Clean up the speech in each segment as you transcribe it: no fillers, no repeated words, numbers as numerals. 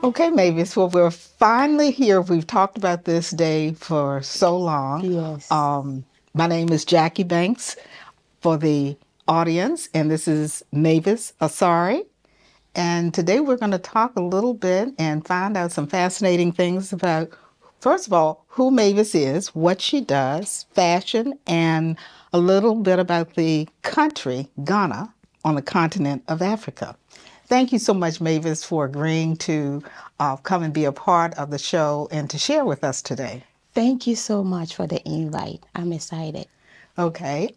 Okay, Mavis. Well, we're finally here. We've talked about this day for so long. Yes. My name is Jackie Banks for the audience, and this is Mavis Asare. And today we're going to talk a little bit and find out some fascinating things about, first of all, who Mavis is, what she does, fashion, and a little bit about the country, Ghana, on the continent of Africa. Thank you so much, Mavis, for agreeing to come and be a part of the show and to share with us today. Thank you so much for the invite. I'm excited. Okay.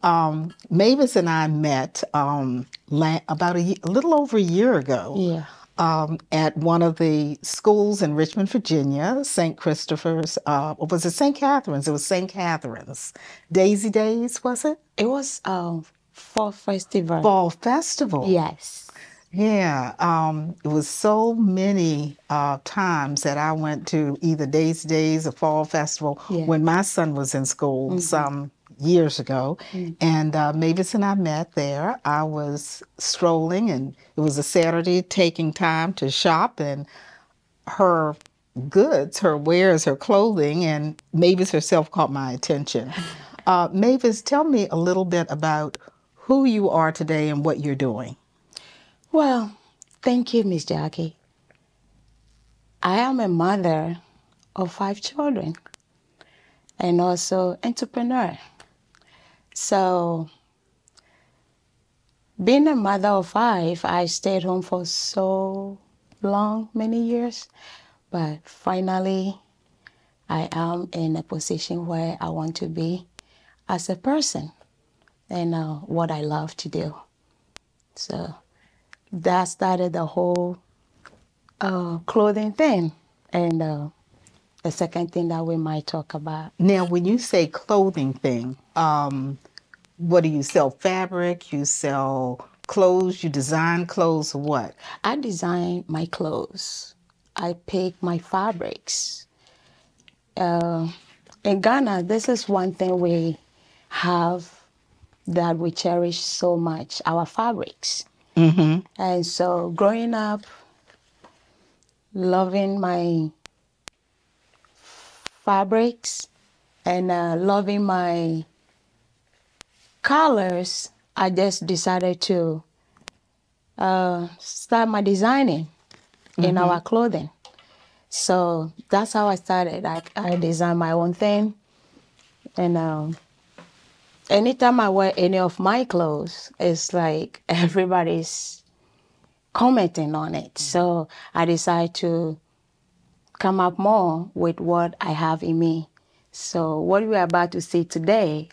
Mavis and I met about a little over a year ago. Yeah. At one of the schools in Richmond, Virginia, St. Christopher's, or was it St. Catherine's? It was St. Catherine's. Daisy Days, was it? It was fall festival. Fall Festival. Yes. Yeah. It was so many times that I went to either Daisy Days or Fall Festival when my son was in school some years ago. And Mavis and I met there. I was strolling, and it was a Saturday, taking time to shop, and her goods, her wares, her clothing, and Mavis herself caught my attention. Mavis, tell me a little bit about who you are today and what you're doing. Well, thank you, Miss Jackie. I am a mother of 5 children and also entrepreneur. So, being a mother of 5, I stayed home for so long, many years, but finally, I am in a position where I want to be as a person and what I love to do. So, that started the whole clothing thing. And the second thing that we might talk about. Now, when you say clothing thing, what do you sell? Fabric? You sell clothes? You design clothes? Or what? I design my clothes. I pick my fabrics. In Ghana, this is one thing we have that we cherish so much, our fabrics. And so growing up, loving my fabrics and loving my colors, I just decided to start my designing in our clothing. So that's how I started. I design my own thing. And anytime I wear any of my clothes, it's like everybody's commenting on it. So I decided to come up more with what I have in me. So what we're about to see today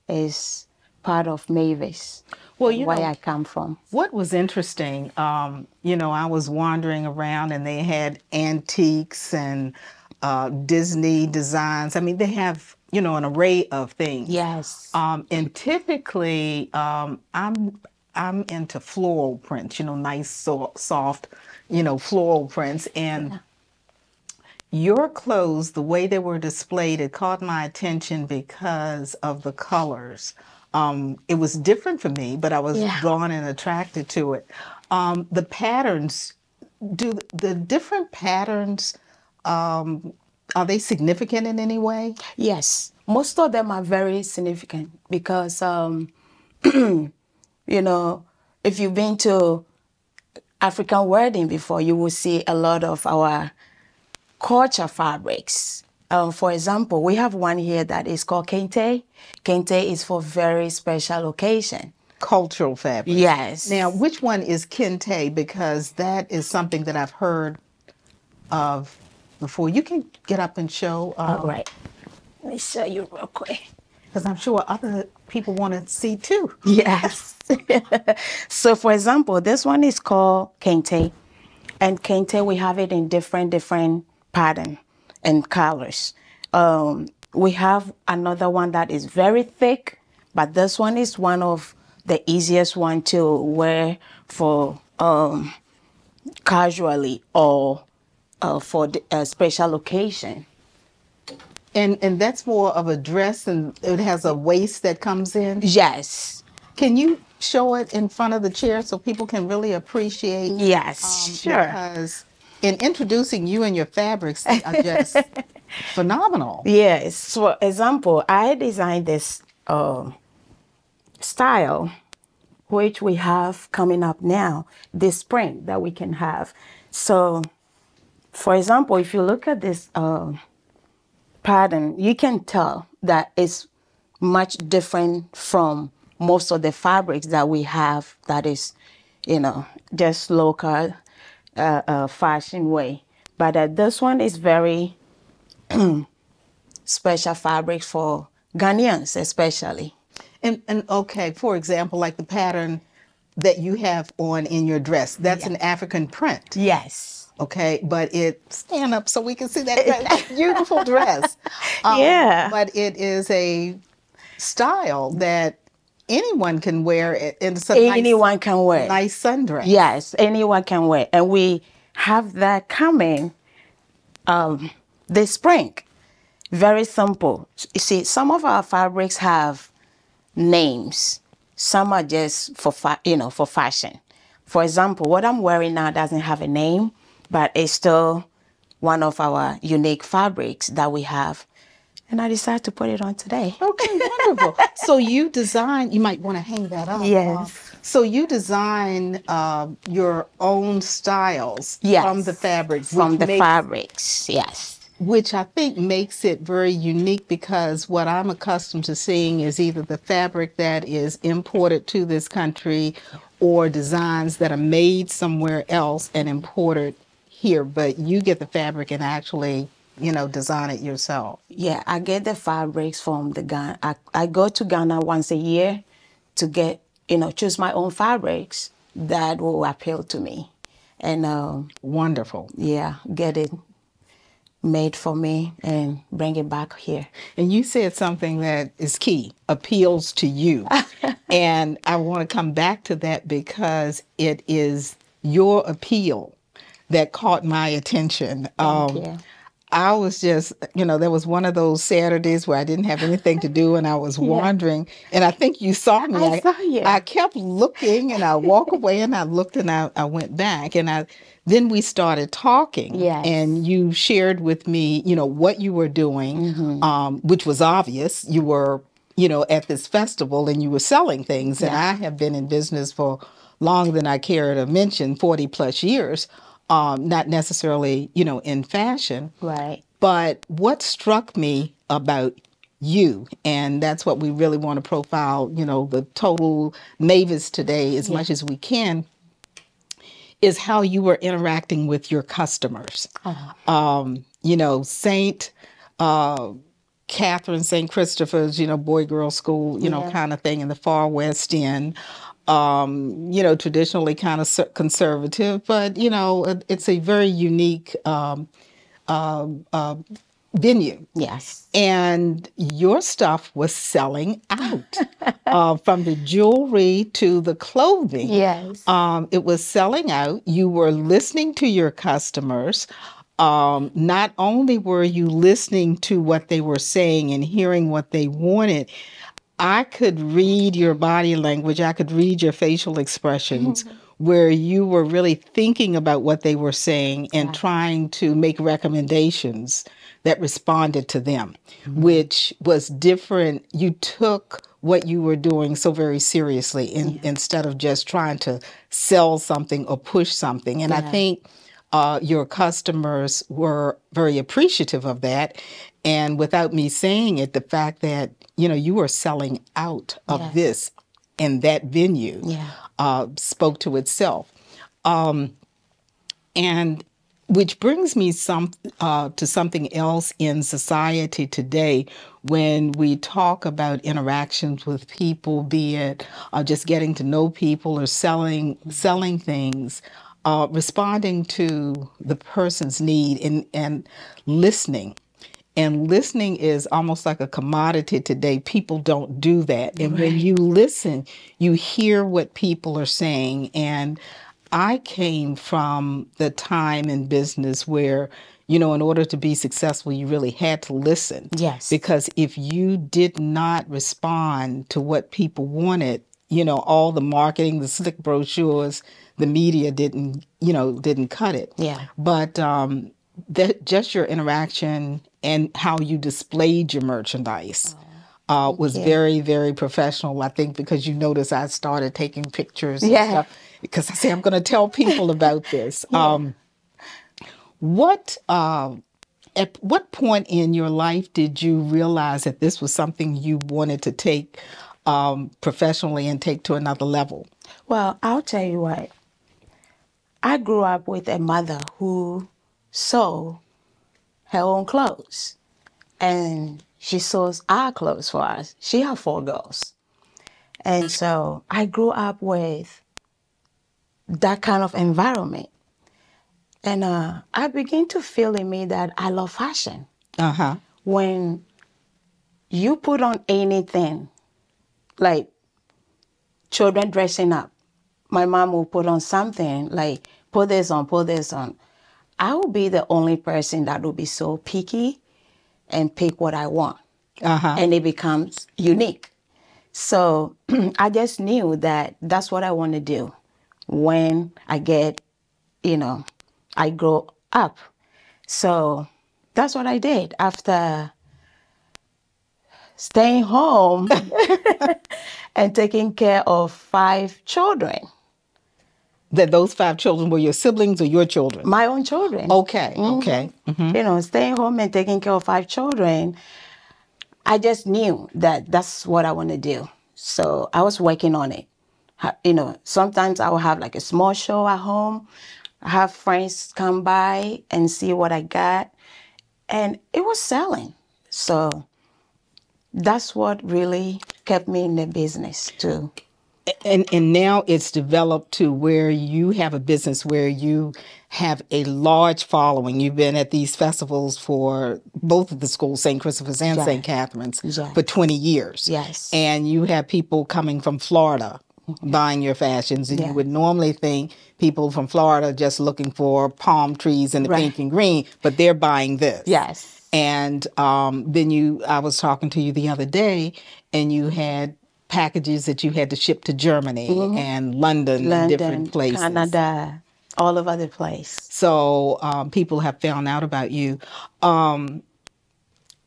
is part of Mavis, well, where I come from. What was interesting, I was wandering around and they had antiques and Disney designs. I mean, they have, an array of things. Yes. And typically, I'm into floral prints, nice, soft, floral prints. And your clothes, the way they were displayed, it caught my attention because of the colors. It was different for me, but I was drawn and attracted to it. The patterns, do the different patterns, are they significant in any way? Yes, most of them are very significant because, if you've been to African wedding before, you will see a lot of our culture fabrics. For example, we have one here that is called kente. Kente is for very special occasion. Cultural fabric. Yes. Now, which one is kente? Because that is something that I've heard of before. You can get up and show. All right. Let me show you real quick. Because I'm sure other people want to see too. Yes. So, for example, this one is called kente. And kente, we have it in different pattern and colors. We have another one that is very thick, but this one is one of the easiest one to wear for casually or for a special occasion. And that's more of a dress, and it has a waist that comes in? Yes. Can you show it in front of the chair so people can really appreciate? Yes, sure. Because in introducing you and your fabrics are just phenomenal. Yes. For example, I designed this style, which we have coming up now, this spring that we can have. So, for example, if you look at this pattern, you can tell that it's much different from most of the fabrics that we have that is, just local fashion way. But this one is very special fabric for Ghanaians especially. And okay, for example, like the pattern that you have on in your dress, that's an African print. Yes. Okay, but stand up so we can see that beautiful dress. Yeah. But it is a style that anyone can wear. Anyone can wear. Nice sundress. Yes, anyone can wear. And we have that coming this spring. Very simple. You see, some of our fabrics have names. Some are just for for fashion. For example, what I'm wearing now doesn't have a name, but it's still one of our unique fabrics that we have. And I decided to put it on today. Okay, wonderful. So you design, you might want to hang that up. Yes. So you design your own styles from the fabrics. From the fabrics, yes. Which I think makes it very unique, because what I'm accustomed to seeing is either the fabric that is imported to this country or designs that are made somewhere else and imported here. But you get the fabric and actually, design it yourself. Yeah, I get the fabrics from the Ghana. I go to Ghana once a year to get, choose my own fabrics that will appeal to me. And wonderful. Yeah, get it made for me and bring it back here. And you said something that is key, appeals to you. And I want to come back to that, because it is your appeal that caught my attention. Thank you. I was just, there was one of those Saturdays where I didn't have anything to do and I was wandering, and I think you saw me. I saw you. I kept looking, and I walked away and I looked and I went back, and then we started talking. Yes. And you shared with me, what you were doing, which was obvious. You were, at this festival and you were selling things. And I have been in business for longer than I care to mention, 40 plus years. Not necessarily, in fashion. Right. But what struck me about you, and that's what we really want to profile, the total Mavis today as much as we can, is how you were interacting with your customers. Saint Catherine, St. Christopher's, boy-girl school, kind of thing in the far West End. Traditionally kind of conservative, but, it's a very unique venue. Yes. And your stuff was selling out, from the jewelry to the clothing. Yes. It was selling out. You were listening to your customers. Not only were you listening to what they were saying and hearing what they wanted, I could read your body language. I could read your facial expressions, where you were really thinking about what they were saying and trying to make recommendations that responded to them, which was different. You took what you were doing so very seriously instead of just trying to sell something or push something. And I think your customers were very appreciative of that. And without me saying it, the fact that, you were selling out of this and that venue spoke to itself. And which brings me to something else in society today, when we talk about interactions with people, be it just getting to know people or selling things. Responding to the person's need and listening. And listening is almost like a commodity today. People don't do that. And when you listen, you hear what people are saying. And I came from the time in business where, in order to be successful, you really had to listen. Yes. Because if you did not respond to what people wanted, all the marketing, the slick brochures, the media didn't cut it. Yeah. But that just your interaction and how you displayed your merchandise was very, very professional. I think because you notice I started taking pictures and stuff because I say I'm going to tell people about this. At what point in your life did you realize that this was something you wanted to take professionally and take to another level? Well, I'll tell you what. I grew up with a mother who sewed her own clothes, and she sews our clothes for us. She had 4 girls. And so I grew up with that kind of environment. And I began to feel in me that I love fashion. When you put on anything, like children dressing up, my mom will put on something like, put this on, put this on. I will be the only person that will be so picky and pick what I want. And it becomes unique. So I just knew that that's what I want to do when I get, I grow up. So that's what I did after staying home and taking care of 5 children. That those 5 children were your siblings or your children? My own children. Okay, okay. Staying home and taking care of 5 children, I just knew that that's what I want to do. So I was working on it. Sometimes I will have like a small show at home. I have friends come by and see what I got. And it was selling. So that's what really kept me in the business too. And now it's developed to where you have a business where you have a large following. You've been at these festivals for both of the schools, St. Christopher's and St. Catherine's, for 20 years. Yes. And you have people coming from Florida buying your fashions. And you would normally think people from Florida just looking for palm trees and the pink and green, but they're buying this. Yes. And then I was talking to you the other day, and you had packages that you had to ship to Germany and London, and different places. Canada, all over the place. So people have found out about you.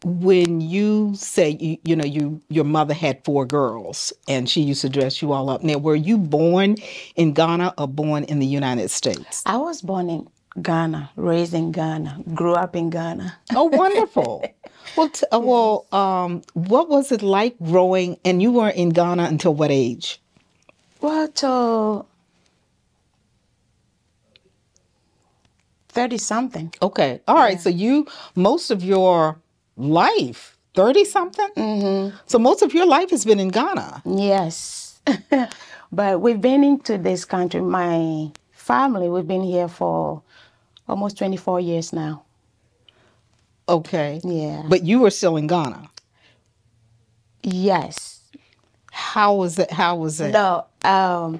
When you say, your mother had 4 girls and she used to dress you all up. Now, were you born in Ghana or born in the United States? I was born in Ghana, raised in Ghana, grew up in Ghana. Oh, wonderful. Well, what was it like growing, and you were in Ghana until what age? Well, till 30-something. Okay. All right. So most of your life, 30-something? So most of your life has been in Ghana. Yes. But we've been into this country, my family, we've been here for almost 24 years now. Okay. Yeah. But you were still in Ghana? Yes. How was it? No, I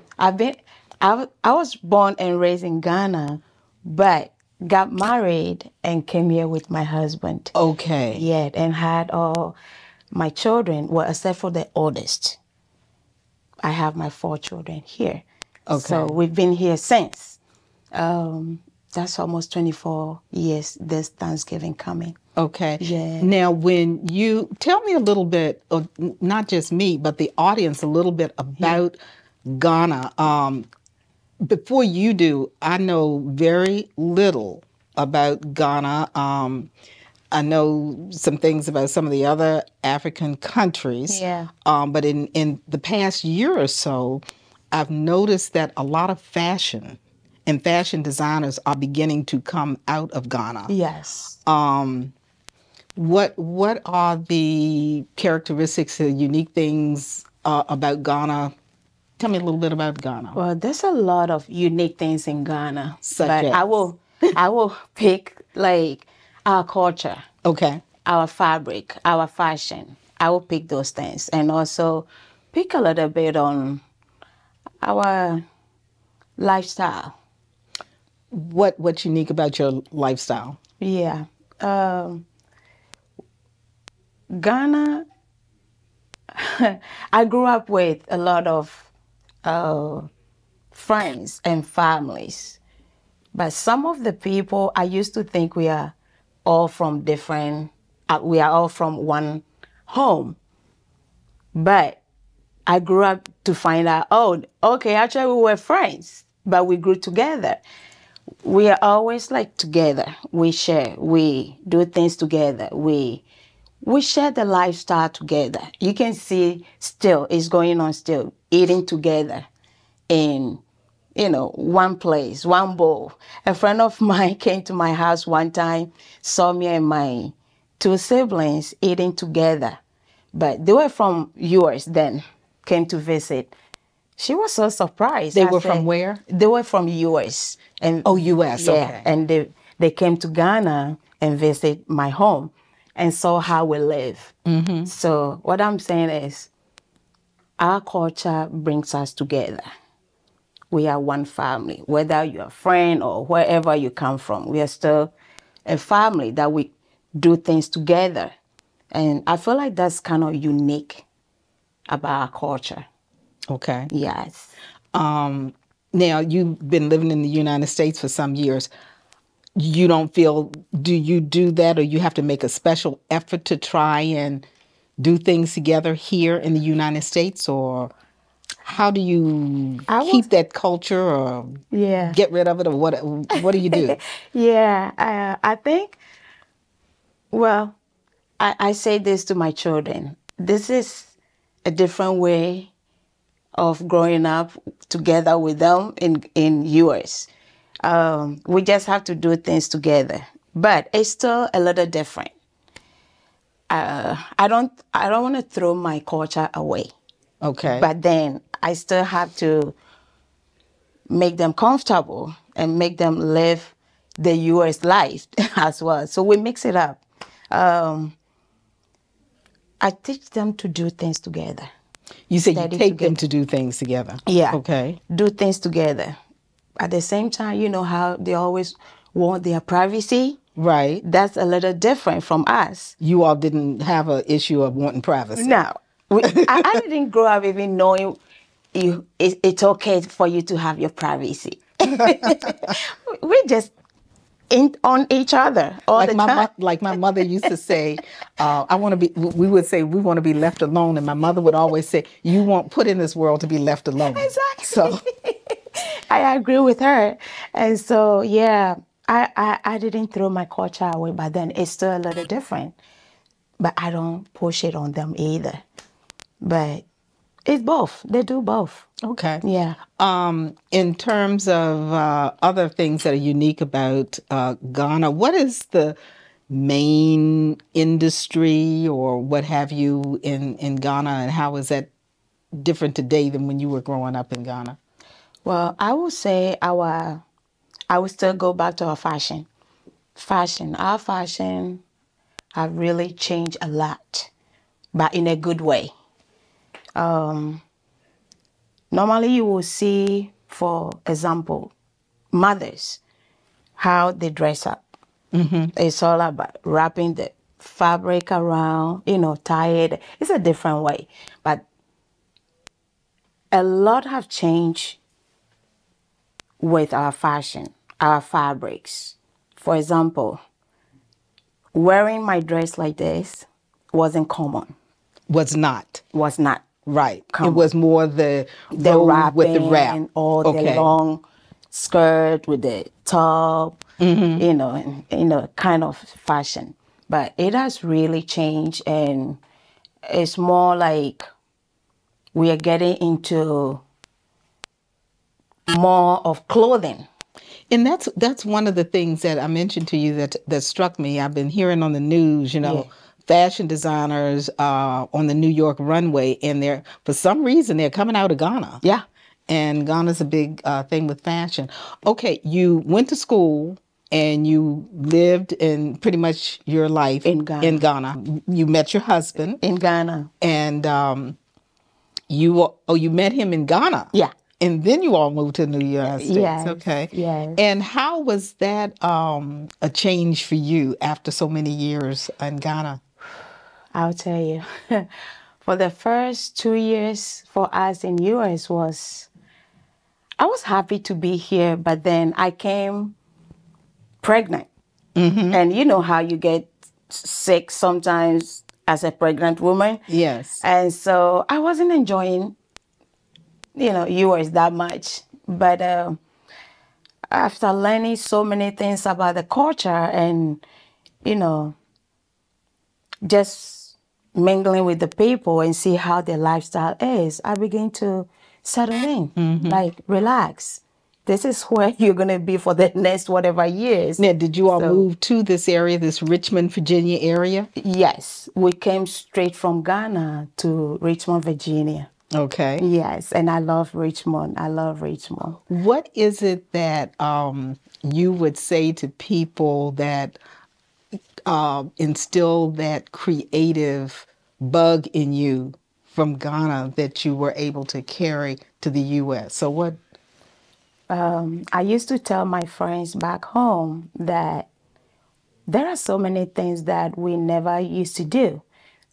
was born and raised in Ghana, but got married and came here with my husband. Okay. Yeah, and had all my children, well, except for the oldest. I have my 4 children here. Okay. So we've been here since. That's almost 24 years this Thanksgiving coming. Okay. Yeah. Now, when you tell me a little bit, or not just me, but the audience a little bit about Ghana. Before you do, I know very little about Ghana. I know some things about some of the other African countries. Yeah. But in the past year or so, I've noticed that a lot of fashion and fashion designers are beginning to come out of Ghana. Yes. What are the characteristics, the unique things about Ghana? Tell me a little bit about Ghana. Well, there's a lot of unique things in Ghana. Such as? I will pick like our culture. Okay. Our fabric, our fashion. I will pick those things, and also pick a little bit on our lifestyle. What's unique about your lifestyle? Yeah. Ghana, I grew up with a lot of friends and families. But some of the people, I used to think we are all from different, we are all from one home. But I grew up to find out, oh, okay, actually we were friends, but we grew together. We are always like together. We share, we do things together. We share the lifestyle together. You can see still, it's going on still, eating together in, one place, one bowl. A friend of mine came to my house one time, saw me and my two siblings eating together. But they were from US then, came to visit. She was so surprised. They were from where? They were from US. And oh, US, yeah, okay. And they came to Ghana and visit my home and saw how we live. Mm-hmm. So what I'm saying is, our culture brings us together. We are one family. Whether you're a friend or wherever you come from, we are still a family that we do things together. And I feel like that's kind of unique about our culture. Okay. Yes. Now, you've been living in the United States for some years. You don't feel, do you do that, or you have to make a special effort to try and do things together here in the United States? Or how do you keep that culture, or get rid of it, or what do you do? Yeah, I think, well, I say this to my children. This is a different way of growing up together with them in US. We just have to do things together, but it's still a little different. I don't want to throw my culture away. Okay. But then I still have to make them comfortable and make them live the US life as well. So we mix it up. I teach them to do things together. You say you take them to do things together. Yeah. Okay. Do things together. At the same time, you know how they always want their privacy? Right. That's a little different from us. You all didn't have an issue of wanting privacy. No. I didn't grow up even knowing it's okay for you to have your privacy. We just on each other all the time. Like my mother used to say, we would say, we want to be left alone. And my mother would always say, you weren't put in this world to be left alone. Exactly. So I agree with her. And so, yeah, I didn't throw my culture away, but then it's still a little different. But I don't push it on them either. But it's both. They do both. Okay. Yeah. In terms of other things that are unique about Ghana, what is the main industry or what have you in Ghana, and how is that different today than when you were growing up in Ghana? Well, I would say I would still go back to our fashion. Our fashion have really changed a lot, but in a good way. Normally you will see, for example, mothers, how they dress up. Mm-hmm. It's all about wrapping the fabric around, tie it. It's a different way. But a lot have changed with our fashion, our fabrics. For example, wearing my dress like this wasn't common. Was not. Right. Common. It was more the wrapping with the wrap. Or the long skirt with the top, mm-hmm. Kind of fashion. But it has really changed, and it's more like we are getting into more of clothing. And that's one of the things that I mentioned to you that struck me. I've been hearing on the news, fashion designers on the New York runway, and for some reason they're coming out of Ghana. Yeah. And Ghana's a big thing with fashion. Okay, you went to school and you lived in pretty much your life in Ghana. You met your husband in Ghana, and you met him in Ghana. Yeah. And then you all moved to the United States. Yes, okay. Yes. And how was that a change for you after so many years in Ghana? I'll tell you. For the first 2 years for us in US was I was happy to be here, but then I came pregnant. And you know how you get sick sometimes as a pregnant woman. Yes. And so I wasn't enjoying, US that much. But after learning so many things about the culture and, just mingling with the people and see how their lifestyle is, I began to settle in, like relax. This is where you're going to be for the next whatever years. Now, did you all move to this area, this Richmond, Virginia area? Yes, we came straight from Ghana to Richmond, Virginia. Okay. Yes, and I love Richmond. I love Richmond. What is it that you would say to people that instill that creative bug in you from Ghana that you were able to carry to the U.S.? So what? I used to tell my friends back home that there are so many things that we never used to do,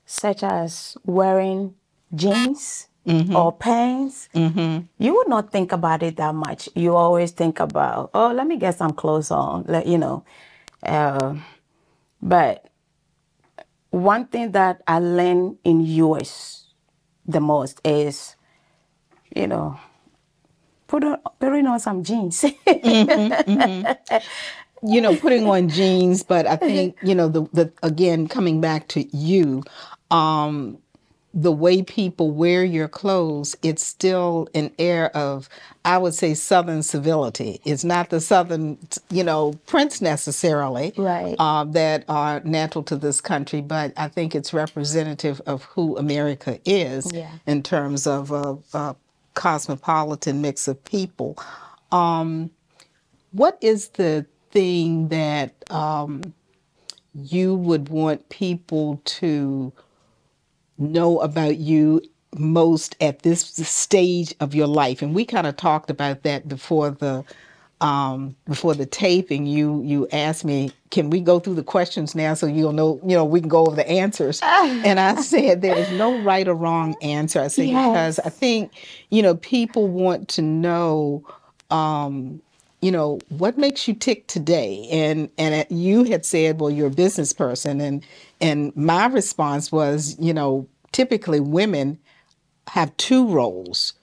such as wearing jeans or pants. You would not think about it that much. You always think about, oh, let me get some clothes on, but one thing that I learned in US the most is, putting on some jeans. Putting on jeans, but I think, the again, coming back to you, the way people wear your clothes, it's still an air of, I would say, Southern civility. It's not the Southern, prints necessarily, right, that are natural to this country, but I think it's representative of who America is in terms of a cosmopolitan mix of people. What is the thing that you would want people to know about you most at this stage of your life? And we kind of talked about that before the taping. You asked me, can we go through the questions now so you'll know, we can go over the answers. And I said, there's no right or wrong answer. I said, because I think, people want to know, what makes you tick today? And you had said, well, you're a business person. And my response was, typically women have two roles.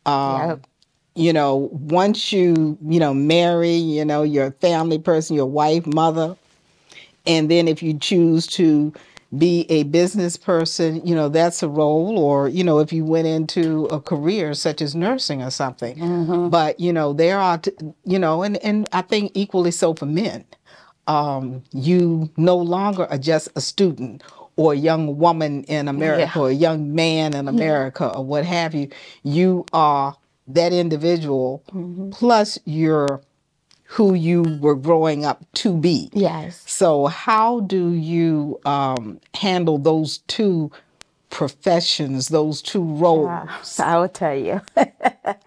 Once you marry, you're a family person, your wife, mother. And then if you choose to be a business person, that's a role. Or, if you went into a career such as nursing or something. But, there are, and I think equally so for men. You no longer are just a student or a young woman in America or a young man in America or what have you. You are that individual, plus you're who you were growing up to be. Yes. So how do you handle those two professions, those two roles? I will tell you.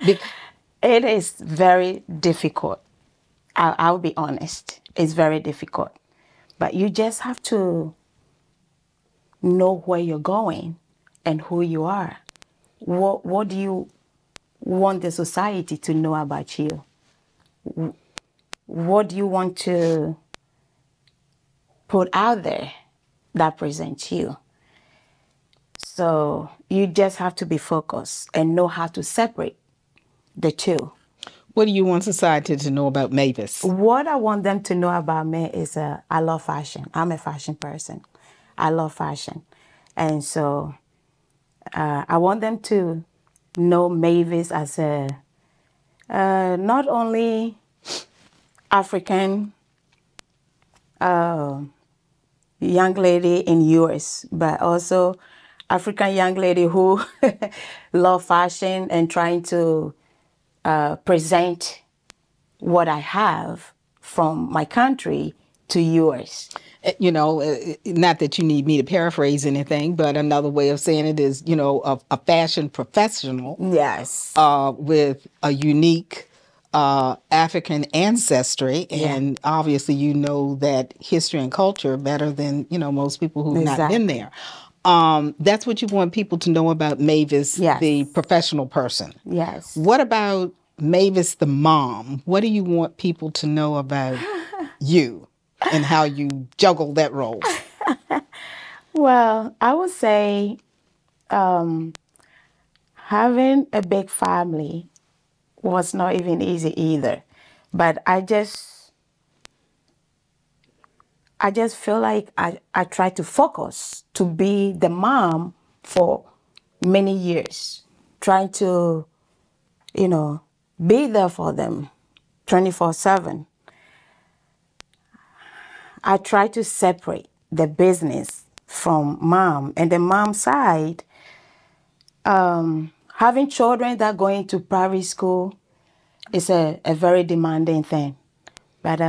It is very difficult. I'll be honest. It's very difficult. But you just have to know where you're going and who you are. What do you want the society to know about you? What do you want to put out there that presents you? So you just have to be focused and know how to separate the two. What do you want society to know about Mavis? What I want them to know about me is I love fashion. I'm a fashion person. I love fashion. And so I want them to know Mavis as a not only African young lady in US, but also African young lady who love fashion and trying to present what I have from my country to yours. Not that you need me to paraphrase anything, but another way of saying it is, a fashion professional. Yes. With a unique African ancestry. And obviously, that history and culture better than, most people who've not been there. That's what you want people to know about Mavis, the professional person. Yes. What about Mavis the mom, what do you want people to know about you and how you juggle that role? Well, I would say having a big family was not even easy either. But I just feel like I try to focus to be the mom for many years, trying to, be there for them 24/7. I try to separate the business from mom. And the mom side, having children that go into private school is a very demanding thing. But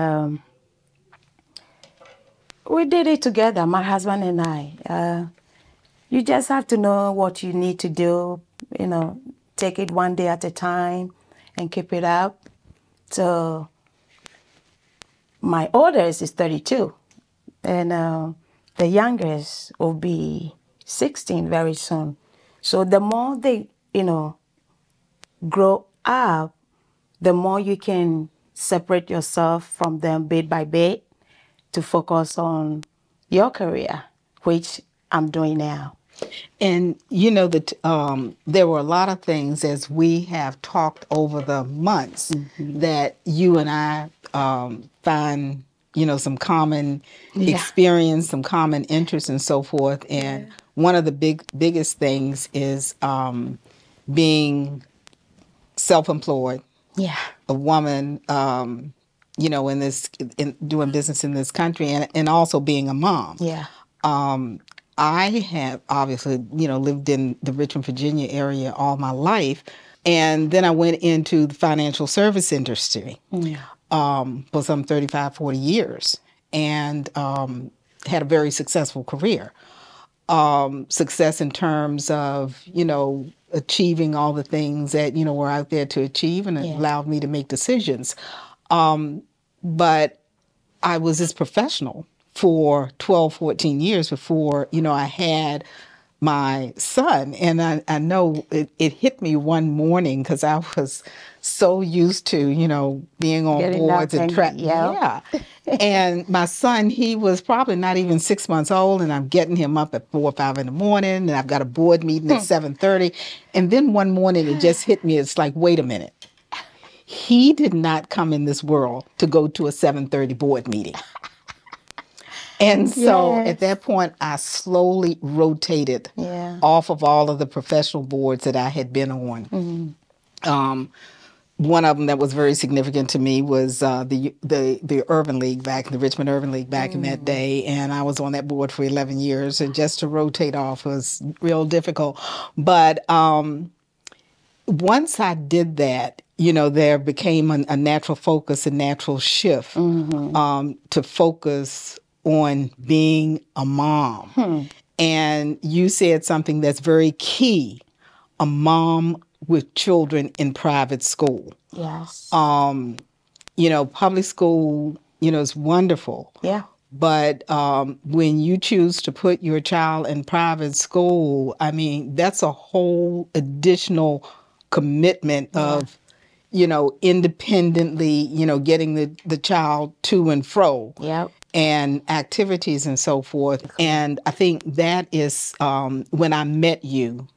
we did it together, my husband and I. You just have to know what you need to do, take it one day at a time and keep it up. So my oldest is 32, and the youngest will be 16 very soon. So the more they, grow up, the more you can separate yourself from them bit by bit to focus on your career, which I'm doing now. And that there were a lot of things as we have talked over the months that you and I find, some common experience, some common interests and so forth. And one of the biggest things is being self-employed. Yeah. A woman, in doing business in this country and also being a mom. Yeah. I have obviously, lived in the Richmond, Virginia area all my life. And then I went into the financial service industry for some 35, 40 years and had a very successful career. Success in terms of, achieving all the things that, were out there to achieve and it allowed me to make decisions. But I was this professional for 12, 14 years before, I had my son. And I know it hit me one morning because I was so used to, being on boards and track. Yeah. And my son, he was probably not even 6 months old, and I'm getting him up at 4 or 5 in the morning, and I've got a board meeting at 7:30. And then one morning it just hit me. It's like, wait a minute. He did not come in this world to go to a 7:30 board meeting. And so at that point, I slowly rotated off of all of the professional boards that I had been on. One of them that was very significant to me was the Urban League the Richmond Urban League back in that day. And I was on that board for 11 years. And just to rotate off was real difficult. But once I did that, there became a natural focus, a natural shift to focus on being a mom. And you said something that's very key, a mom with children in private school. Yes. Public school, is wonderful. Yeah. But when you choose to put your child in private school, I mean, that's a whole additional commitment of, independently, getting the child to and fro. Yep. And activities and so forth. And I think that is when I met you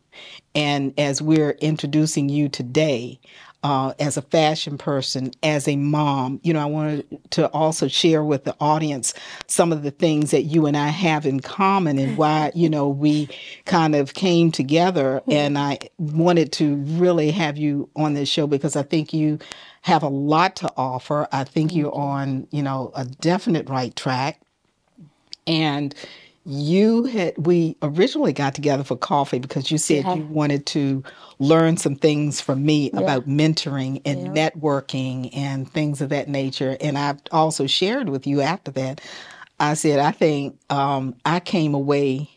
and as we're introducing you today as a fashion person, as a mom, I wanted to also share with the audience some of the things that you and I have in common and why, we kind of came together. And I wanted to really have you on this show because I think you have a lot to offer. I think you're on, a definite right track. And we originally got together for coffee because you said you wanted to learn some things from me about mentoring and networking and things of that nature. And I've also shared with you after that. I said, I think I came away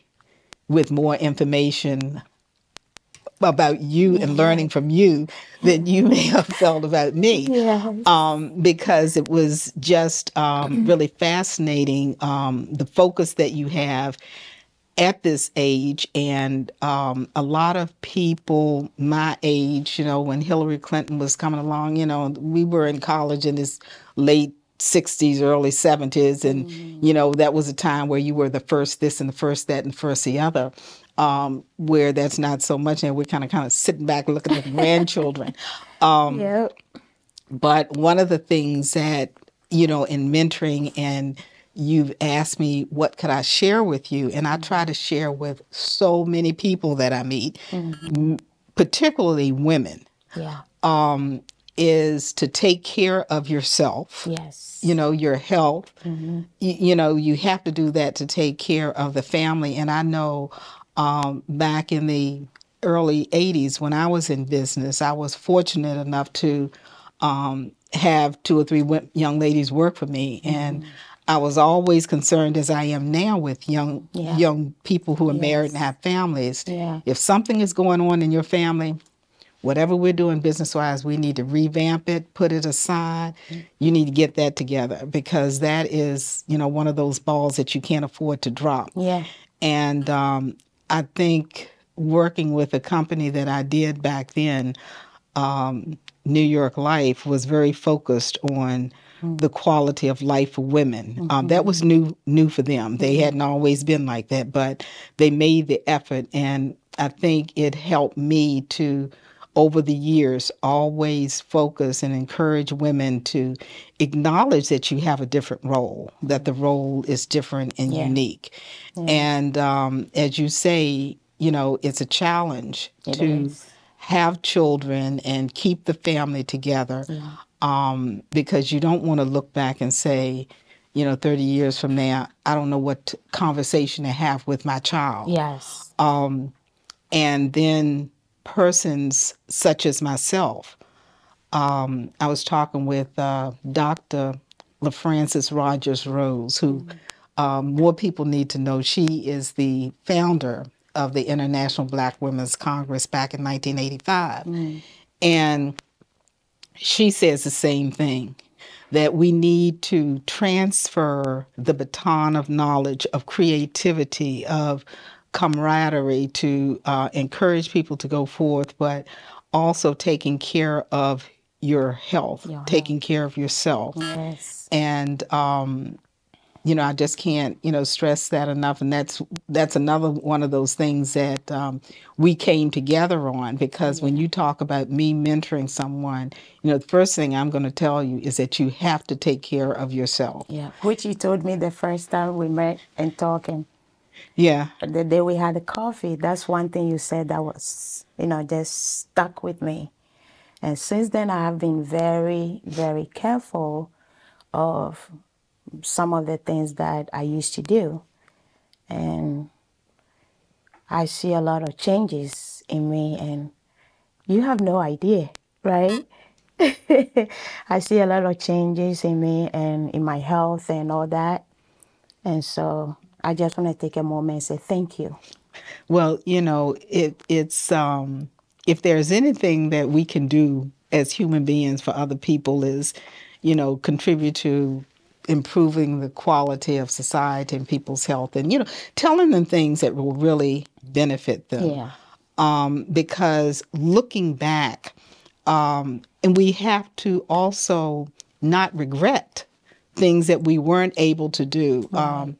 with more information about you and learning from you than you may have felt about me. Because it was just really fascinating, the focus that you have at this age, and a lot of people my age, when Hillary Clinton was coming along, we were in college in this late 60s, early 70s, and, that was a time where you were the first this and the first that and the first the other, where that's not so much, and we're kind of sitting back looking at the grandchildren. Yep. But one of the things that, in mentoring, and you've asked me, what could I share with you? And I try to share with so many people that I meet, particularly women, is to take care of yourself. Yes. Your health. You have to do that to take care of the family. And I know back in the early 80s when I was in business, I was fortunate enough to have 2 or 3 young ladies work for me. And I was always concerned, as I am now, with young people who are married and have families. Yeah. If something is going on in your family, whatever we're doing business-wise, we need to revamp it, put it aside. You need to get that together, because that is, one of those balls that you can't afford to drop. Yeah. And I think working with a company that I did back then, New York Life, was very focused on the quality of life for women. That was new for them. They hadn't always been like that, but they made the effort, and I think it helped me to, over the years, always focus and encourage women to acknowledge that you have a different role, that the role is different and unique. And as you say, it's a challenge to have children and keep the family together, because you don't want to look back and say, 30 years from now, I don't know what conversation to have with my child. Yes. And then persons such as myself, I was talking with Dr. LaFrancis Rogers Rose, who more people need to know. She is the founder of the International Black Women's Congress back in 1985. And she says the same thing, that we need to transfer the baton of knowledge, of creativity, of camaraderie, to encourage people to go forth, but also taking care of your health, taking care of yourself. Yes. And I just can't stress that enough. And that's another one of those things that we came together on, because when you talk about me mentoring someone, the first thing I'm going to tell you is that you have to take care of yourself. Yeah, which you told me the first time we met and talking. Yeah. The day we had the coffee, that's one thing you said that was, just stuck with me. And since then, I have been very, very careful of some of the things that I used to do. And I see a lot of changes in me, and you have no idea, right? I see a lot of changes in me and in my health and all that. And so I just want to take a moment and say thank you. Well, it's if there's anything that we can do as human beings for other people is, contribute to improving the quality of society and people's health, and, telling them things that will really benefit them. Yeah. Because looking back, and we have to also not regret things that we weren't able to do. Right.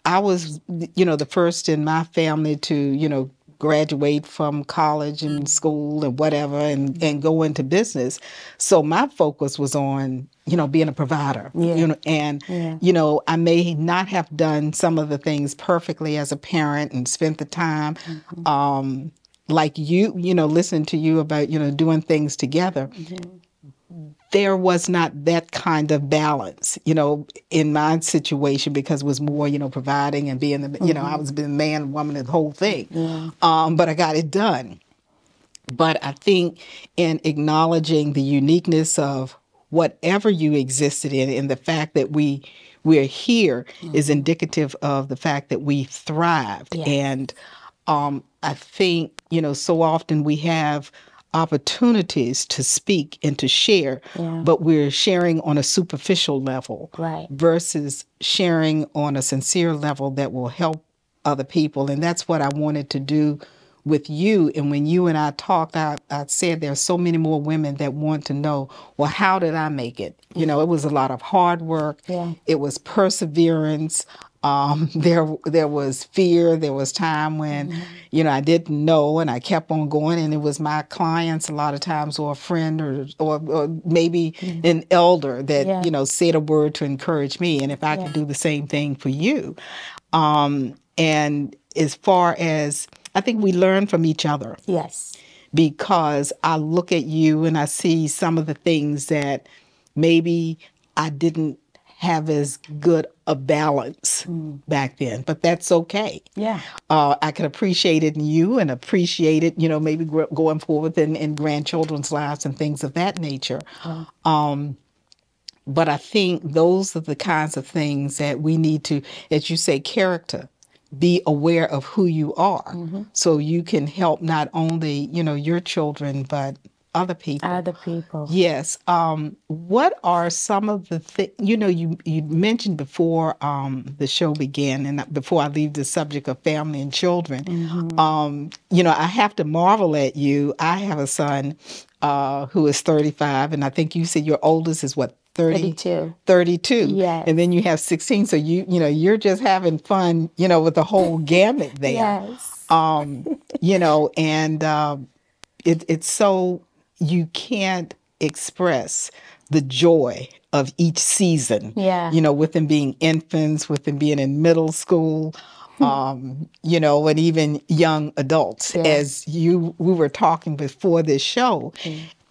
I was, the first in my family to, graduate from college and school and whatever, and go into business. So my focus was on, being a provider. And, I may not have done some of the things perfectly as a parent and spent the time, like you, listening to you about, doing things together. There was not that kind of balance, in my situation, because it was more, providing and being the, I was being man, woman, the whole thing. But I got it done. But I think in acknowledging the uniqueness of whatever you existed in, and the fact that we're here is indicative of the fact that we thrived. Yes. And I think, so often we have opportunities to speak and to share, but we're sharing on a superficial level, right, versus sharing on a sincere level that will help other people. And that's what I wanted to do with you. And when you and I talked, I said there are so many more women that want to know, well, how did I make it? You know, it was a lot of hard work. Yeah. It was perseverance. There was fear. There was time when, you know, I didn't know, and I kept on going. And it was my clients a lot of times, or a friend, or maybe an elder that you know said a word to encourage me. And if I could do the same thing for you, and as far as I think we learn from each other. Yes. Because I look at you and I see some of the things that maybe I didn't have as good a balance back then, but that's okay. Yeah. I can appreciate it in you and appreciate it, you know, maybe going forward in grandchildren's lives and things of that nature. But I think those are the kinds of things that we need to, as you say, character. Be aware of who you are, so you can help not only, you know, your children, but other people. Other people. Yes. What are some of the things, you know, you mentioned before the show began, and before I leave the subject of family and children, you know, I have to marvel at you. I have a son who is 35, and I think you said your oldest is what? 32. 32. Yes. And then you have 16. So you know, you're just having fun, you know, with the whole gamut there. Yes. You know, and it's so you can't express the joy of each season. Yeah. You know, with them being infants, with them being in middle school, you know, and even young adults, as we were talking before this show.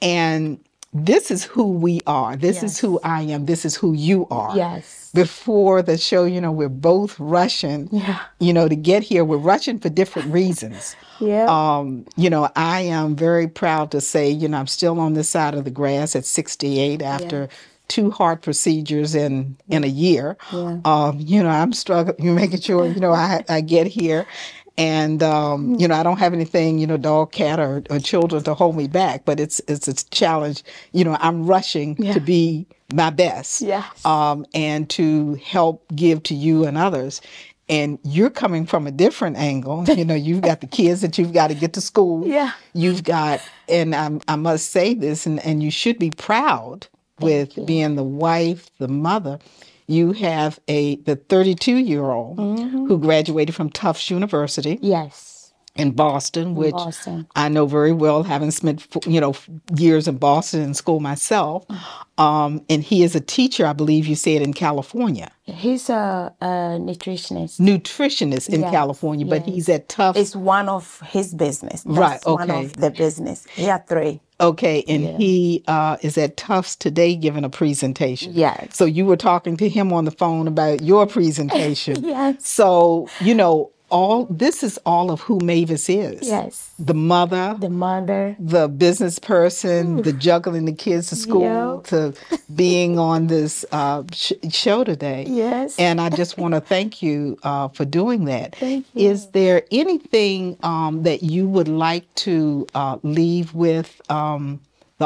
And this is who we are. This is who I am. This is who you are. Yes. Before the show, you know, we're both rushing, you know, to get here. We're rushing for different reasons. Yeah. You know, I am very proud to say, you know, I'm still on this side of the grass at 68 after 2 heart procedures in a year. Yeah. You know, I'm struggling, you're making sure, you know, I get here. And, you know, I don't have anything, you know, dog, cat, or children to hold me back, but it's a challenge. You know, I'm rushing to be my best, and to help give to you and others. And you're coming from a different angle. You know, you've got the kids that you've got to get to school. Yeah. You've got, and I must say this, and you should be proud with being the wife, the mother. You have the 32-year-old who graduated from Tufts University. Yes. In Boston, which I know very well, having spent, you know, years in Boston in school myself. And he is a teacher, I believe you said, in California. He's a nutritionist. Nutritionist in California, but he's at Tufts. It's one of his business. That's one of the business. He had 3. Okay, and he is at Tufts today giving a presentation. Yes. So you were talking to him on the phone about your presentation. Yes. So, you know, this is all of who Mavis is. Yes. The mother. The mother. The business person, the juggling the kids to school, to being on this show today. Yes. And I just want to thank you for doing that. Thank you. Is there anything that you would like to leave with the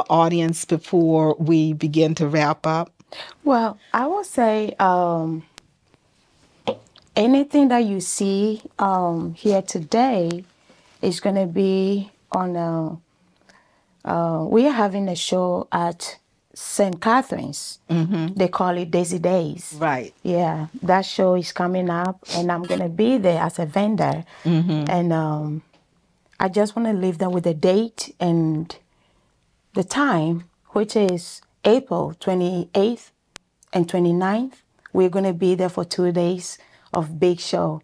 audience before we begin to wrap up? Well, I will say anything that you see here today is going to be on we are having a show at St. Catherine's. They call it Daisy Days. Right. Yeah, that show is coming up, and I'm going to be there as a vendor. And I just want to leave them with the date and the time, which is April 28th and 29th. We're going to be there for 2 days of big show.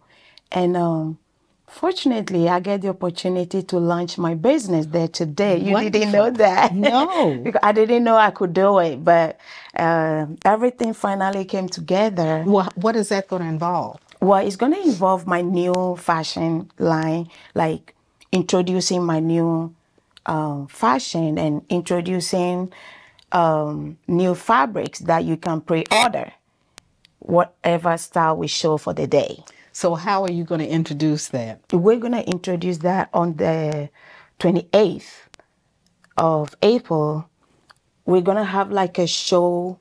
And fortunately, I get the opportunity to launch my business there today. You didn't know that. No. Because I didn't know I could do it, but everything finally came together. Well, what is that going to involve? Well, it's going to involve my new fashion line, like introducing my new fashion and introducing new fabrics that you can pre-order, whatever style we show for the day. So how are you going to introduce that? We're going to introduce that on the 28th of April. We're going to have like a show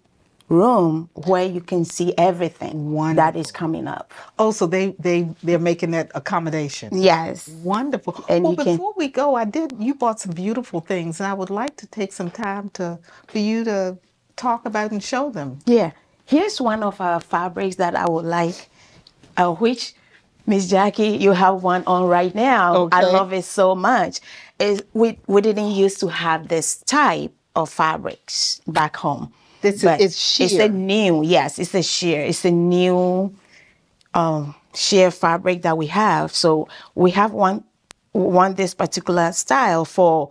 room where you can see everything that is coming up. Oh, so they're making that accommodation. Yes. Wonderful. And well, before we go, you bought some beautiful things, and I would like to take some time for you to talk about and show them. Yeah. Here's one of our fabrics that I would like, which Miss Jackie, you have one on right now. Okay. I love it so much. We didn't used to have this type of fabrics back home. It's sheer. It's a new, yes, it's a sheer. It's a new sheer fabric that we have. So we have one this particular style for,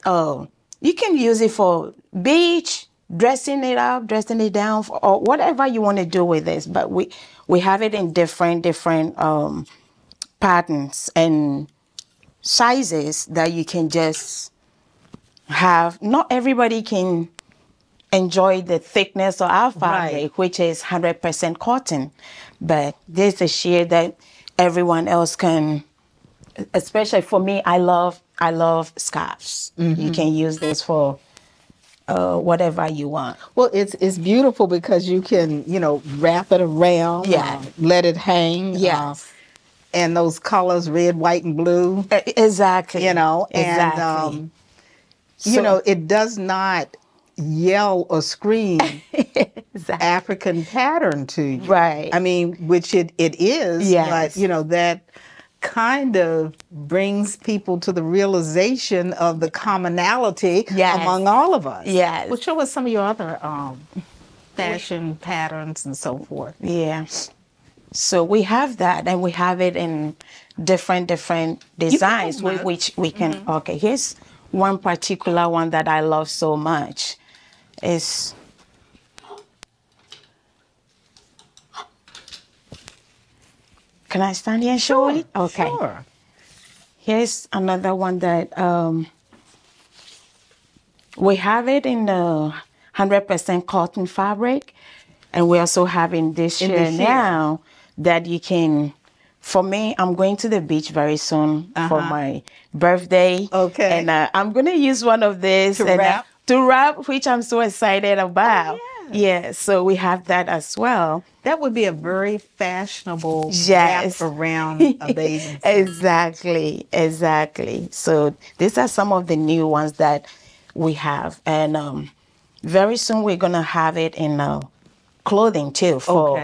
you can use it for beach, dressing it up, dressing it down, or whatever you want to do with this. But we have it in different patterns and sizes that you can just have. Not everybody can enjoy the thickness of our fabric, which is 100% cotton, but there's a sheer that everyone else can. Especially for me, I love scarves. You can use this for whatever you want. Well, it's beautiful because you can, wrap it around, let it hang. Yes. And those colors, red, white, and blue. Exactly. And, it does not yell or scream African pattern to you. Right. I mean, which it is. Yes. But, that kind of brings people to the realization of the commonality among all of us. Yes. Well, show us some of your other fashion patterns and so forth. Yeah. So we have that, and we have it in different designs, which we can. Okay, here's one particular one that I love so much. Can I stand here and show it? Okay. Sure. Here's another one that we have it in the 100% cotton fabric, and we also have in this sheer now that you can. For me, I'm going to the beach very soon for my birthday. Okay. And I'm going to use one of these to wrap, which I'm so excited about. Oh, yeah. So we have that as well. That would be a very fashionable wrap around a bathing suit. Exactly. So these are some of the new ones that we have. And very soon we're going to have it in clothing too for,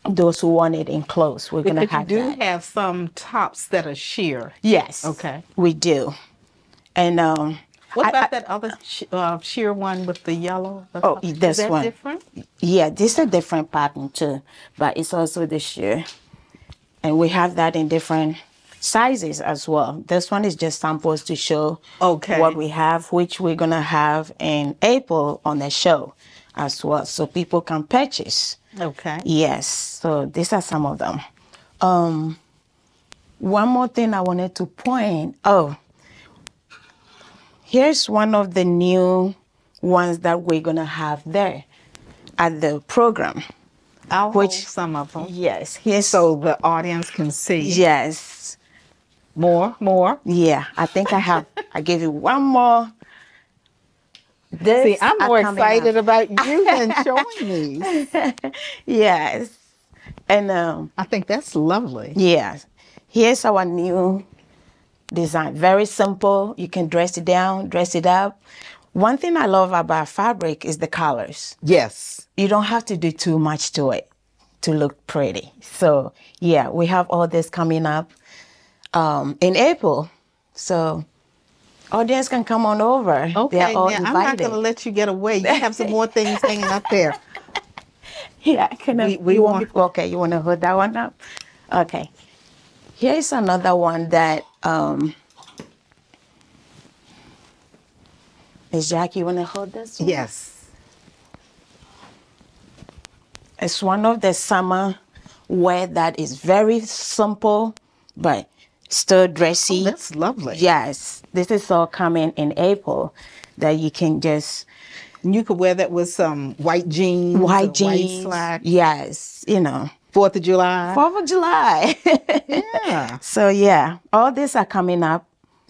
those who want it in clothes. We're going to have that. You do have some tops that are sheer. Yes. Okay. We do. And what about that other sheer one with the yellow? This one. Is that different? Yeah, this is a different pattern too, but it's also the sheer. And we have that in different sizes as well. This one is just samples to show what we have, which we're going to have in April on the show as well, so people can purchase. Okay. Yes, so these are some of them. One more thing I wanted to point. Here's one of the new ones that we're going to have there at the program. I'll hold some of them. Yes. So the audience can see. Yes. More? Yeah, I think I gave you one more. See, I'm more excited about you than showing these. Yes. And I think that's lovely. Yeah. Here's our new design. Very simple. You can dress it down, dress it up. One thing I love about fabric is the colors. Yes. You don't have to do too much to it to look pretty. So, yeah, we have all this coming up in April. So, audience can come on over. Okay, they're all invited. I'm not going to let you get away. You have some more things hanging up there. Yeah, you want to hold that one up? Okay. Here's another one that, Ms. Jackie, you want to hold this one? Yes. It's one of the summer wear that is very simple, but still dressy. Oh, that's lovely. Yes. This is all coming in April that you can just... You could wear that with some white jeans. White slacks. Yes, 4th of July. 4th of July. Yeah. So, yeah, all these are coming up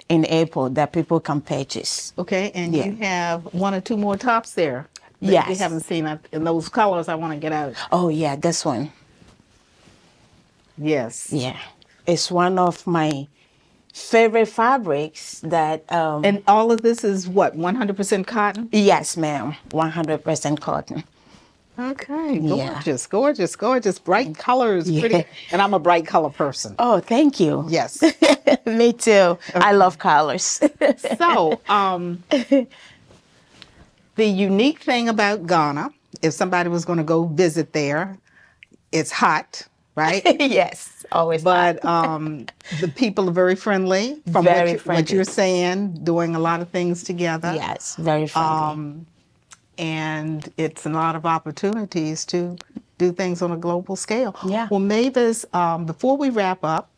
in April that people can purchase. Okay, and you have one or two more tops there. Yes. We haven't seen it in those colors. I want to get out. Oh, yeah, this one. Yes. Yeah. It's one of my favorite fabrics that... And all of this is what, 100% cotton? Yes, ma'am. 100% cotton. Okay, Yeah. gorgeous, gorgeous, gorgeous. Bright colors, Yeah. pretty. And I'm a bright color person. Oh, thank you. Yes. Me too. I love colors. So, the unique thing about Ghana, if somebody was going to go visit there, it's hot, right? Yes, always. But the people are very friendly. From Very what friendly. you're saying, doing a lot of things together. Yes, very friendly. And it's a lot of opportunities to do things on a global scale. Yeah. Well, Mavis, before we wrap up,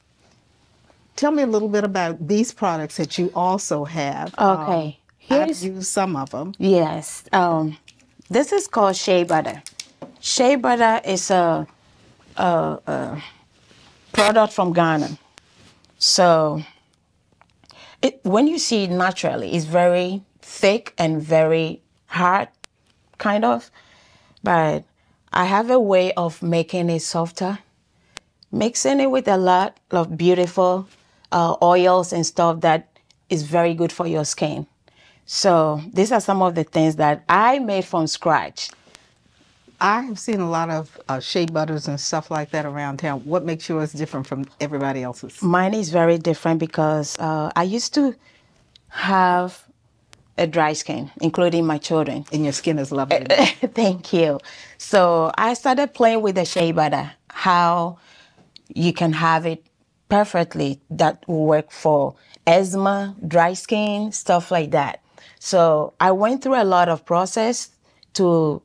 tell me a little bit about these products that you also have. Okay. I've used some of them. Yes. This is called Shea butter. Shea butter is a product from Ghana. So when you see it naturally, it's very thick and very hard, kind of. But I have a way of making it softer, mixing it with a lot of beautiful oils and stuff that is very good for your skin. So these are some of the things that I made from scratch. I have seen a lot of shea butters and stuff like that around town. What makes yours different from everybody else's? Mine is very different because I used to have a dry skin, including my children. And your skin is lovely. Thank you. So I started playing with the shea butter, how you can have it perfectly that will work for eczema, dry skin, stuff like that. So I went through a lot of process to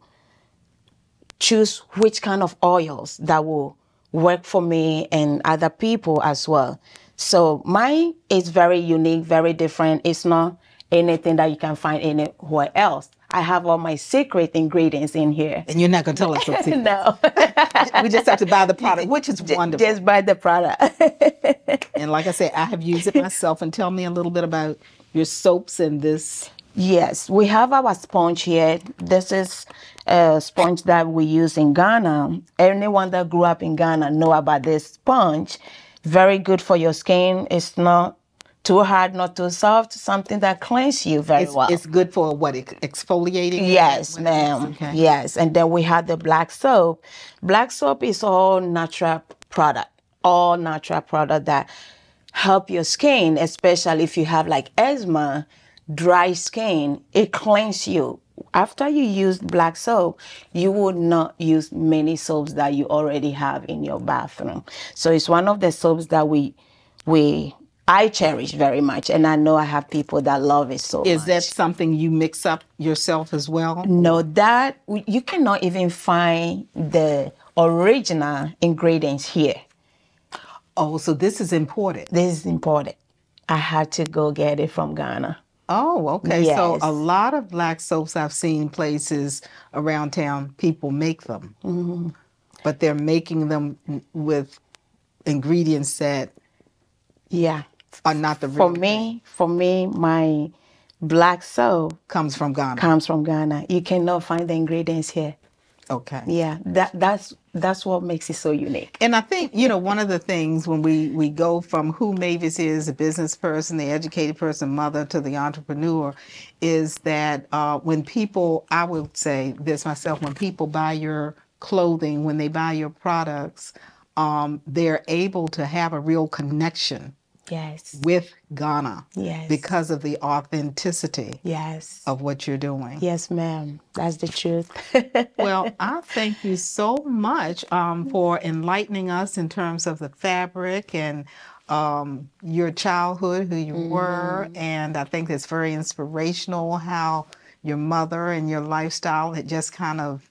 choose which kind of oils that will work for me and other people as well. So mine is very unique, very different. It's not anything that you can find anywhere else. I have all my secret ingredients in here. And you're not going to tell us those secrets. No. We just have to buy the product, which is wonderful. Just buy the product. And like I said, I have used it myself. And tell me a little bit about your soaps and this. Yes, we have our sponge here. This is a sponge that we use in Ghana. Anyone that grew up in Ghana know about this sponge. Very good for your skin. It's not too hard, not too soft. Something that cleans you very well. It's good for what, exfoliating? Yes, ma'am. Okay. Yes, and then we have the black soap. Black soap is all natural product. All natural product that help your skin, especially if you have like eczema, dry skin. It cleans you. After you use black soap, you would not use many soaps that you already have in your bathroom. So it's one of the soaps that I cherish very much, and I know I have people that love it so much. Is that something you mix up yourself as well? No, that you cannot even find the original ingredients here. Oh, so this is imported. This is imported. I had to go get it from Ghana. Oh, okay. Yes. So a lot of black soaps I've seen places around town, people make them. Mm-hmm. But they're making them with ingredients that are not the real For me, my black soap comes from Ghana. Comes from Ghana. You cannot find the ingredients here. Okay. Yeah, that's what makes it so unique. And I think, one of the things when we go from who Mavis is, a business person, the educated person, mother, to the entrepreneur, is that when people, I would say this myself, when people buy your clothing, when they buy your products, they're able to have a real connection. Yes. With Ghana. Yes. Because of the authenticity. Yes. Of what you're doing. Yes, ma'am. That's the truth. Well, I thank you so much for enlightening us in terms of the fabric and your childhood, who you were. And I think it's very inspirational how your mother and your lifestyle had just kind of,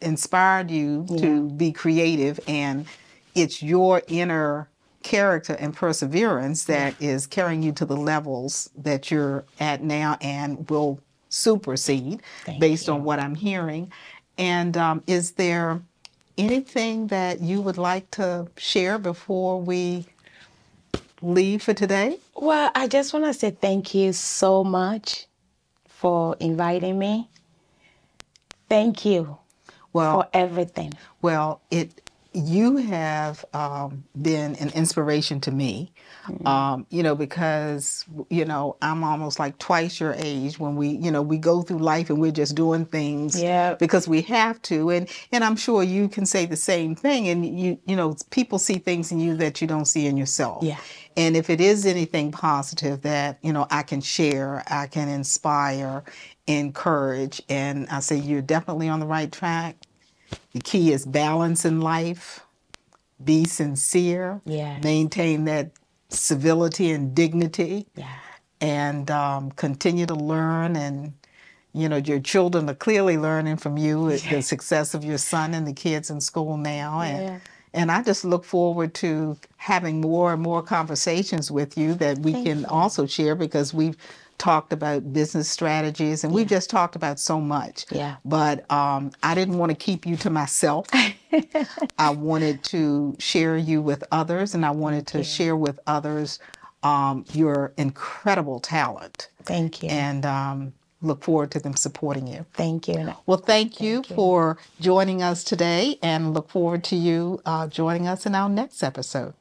inspired you to be creative. And it's your inner character and perseverance that is carrying you to the levels that you're at now and will supersede based on what I'm hearing. And is there anything that you would like to share before we leave for today? Well, I just want to say thank you so much for inviting me. Thank you for everything. Well, you have been an inspiration to me, because, I'm almost like twice your age when we go through life and we're just doing things because we have to. And I'm sure you can say the same thing. And people see things in you that you don't see in yourself. Yeah. And if it is anything positive that, I can share, I can inspire, encourage, and I say you're definitely on the right track. The key is balance in life, be sincere, maintain that civility and dignity, and continue to learn. And, your children are clearly learning from you, the success of your son and the kids in school now. And I just look forward to having more and more conversations with you that we can also share, because we've talked about business strategies and we've just talked about so much. But I didn't want to keep you to myself. I wanted to share you with others, and I wanted to share with others your incredible talent. Thank you. And look forward to them supporting you. Thank you. Well, thank you for joining us today, and look forward to you joining us in our next episode.